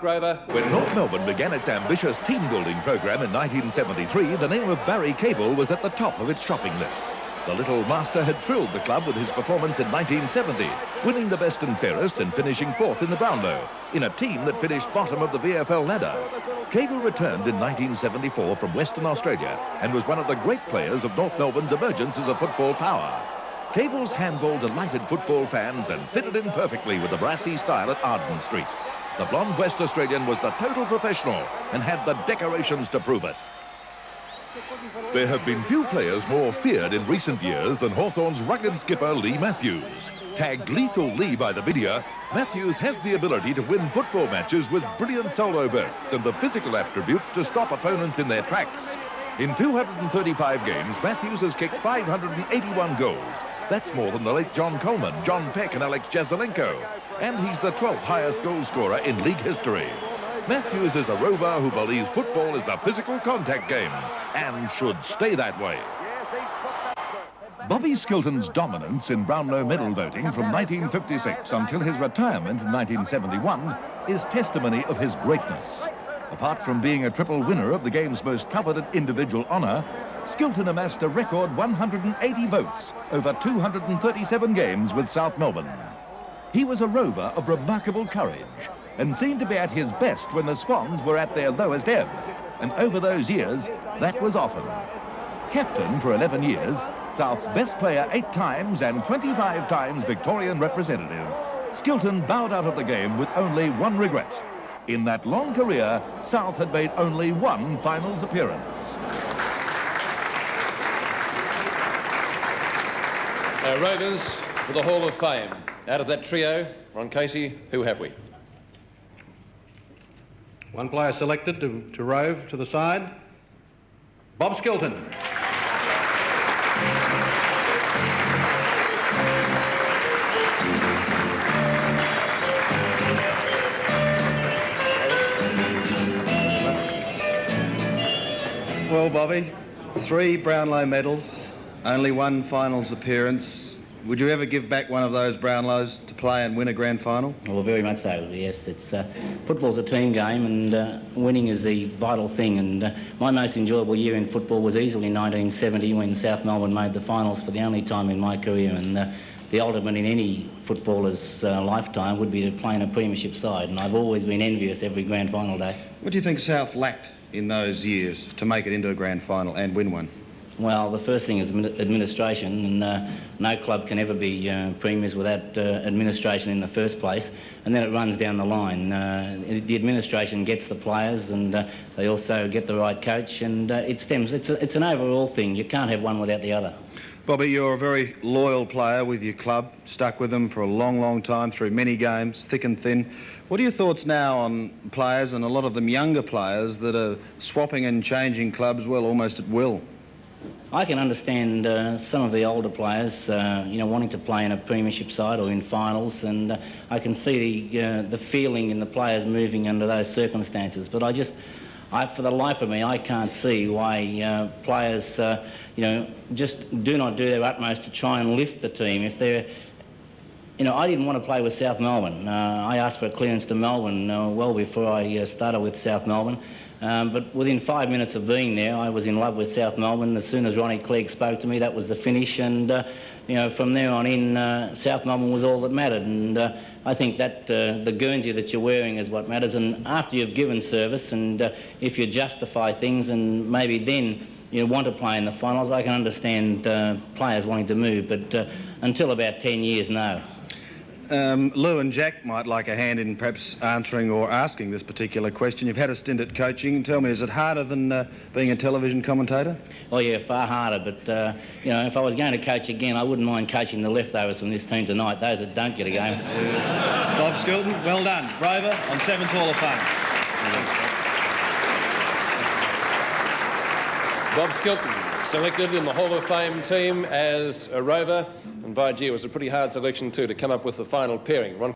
Rover. When North Melbourne began its ambitious team-building programme in 1973, the name of Barry Cable was at the top of its shopping list. The little master had thrilled the club with his performance in 1970, winning the best and fairest and finishing fourth in the Brownlow, in a team that finished bottom of the VFL ladder. Cable returned in 1974 from Western Australia and was one of the great players of North Melbourne's emergence as a football power. Cable's handball delighted football fans and fitted in perfectly with the brassy style at Arden Street. The blonde West Australian was the total professional and had the decorations to prove it. There have been few players more feared in recent years than Hawthorn's rugged skipper Lee Matthews. Tagged Lethal Lee by the media, Matthews has the ability to win football matches with brilliant solo bursts and the physical attributes to stop opponents in their tracks. In 235 games, Matthews has kicked 581 goals. That's more than the late John Coleman, John Peck and Alex Jazelenko. And he's the 12th highest goal scorer in league history. Matthews is a rover who believes football is a physical contact game and should stay that way. Bobby Skilton's dominance in Brownlow medal voting from 1956 until his retirement in 1971 is testimony of his greatness. Apart from being a triple winner of the game's most coveted individual honour, Skilton amassed a record 180 votes over 237 games with South Melbourne. He was a rover of remarkable courage and seemed to be at his best when the Swans were at their lowest ebb, and over those years, that was often. Captain for 11 years, South's best player 8 times and 25 times Victorian representative, Skilton bowed out of the game with only one regret. In that long career, South had made only one finals appearance. Our Rovers for the Hall of Fame. Out of that trio, Ron Casey, who have we? One player selected to rove to the side. Bob Skilton. Well, Bobby, 3 Brownlow medals, only one finals appearance. Would you ever give back one of those Brownlows to play and win a grand final? Well, very much so, yes. It's football's a team game and winning is the vital thing. And my most enjoyable year in football was easily 1970 when South Melbourne made the finals for the only time in my career. And the ultimate in any footballer's lifetime would be to play in a premiership side. And I've always been envious every grand final day. What do you think South lacked in those years to make it into a grand final and win one? Well, the first thing is administration, and no club can ever be premiers without administration in the first place, and then it runs down the line. The administration gets the players, and they also get the right coach, and it's an overall thing. You can't have one without the other. Bobby, you're a very loyal player with your club, stuck with them for a long, long time through many games, thick and thin. What are your thoughts now on players, and a lot of them younger players, that are swapping and changing clubs, well, almost at will? I can understand some of the older players, wanting to play in a premiership side or in finals, and I can see the feeling in the players moving under those circumstances. But for the life of me, I can't see why players, just do not do their utmost to try and lift the team. If they're, I didn't want to play with South Melbourne. I asked for a clearance to Melbourne well before I started with South Melbourne. But within 5 minutes of being there, I was in love with South Melbourne. As soon as Ronnie Clegg spoke to me, that was the finish. And, from there on in, South Melbourne was all that mattered. And I think that the Guernsey that you're wearing is what matters. And after you've given service, and if you justify things and maybe then you want to play in the finals, I can understand players wanting to move. But until about 10 years, no. Lou and Jack might like a hand in perhaps answering or asking this particular question. You've had a stint at coaching. Tell me, is it harder than being a television commentator? Oh yeah, far harder, but if I was going to coach again, I wouldn't mind coaching the leftovers from this team tonight, those that don't get a game. Bob Skilton, well done. Rover on 7's Hall of Fame. Bob Skilton, selected in the Hall of Fame team as a rover, and by gee, it was a pretty hard selection too to come up with the final pairing. Ron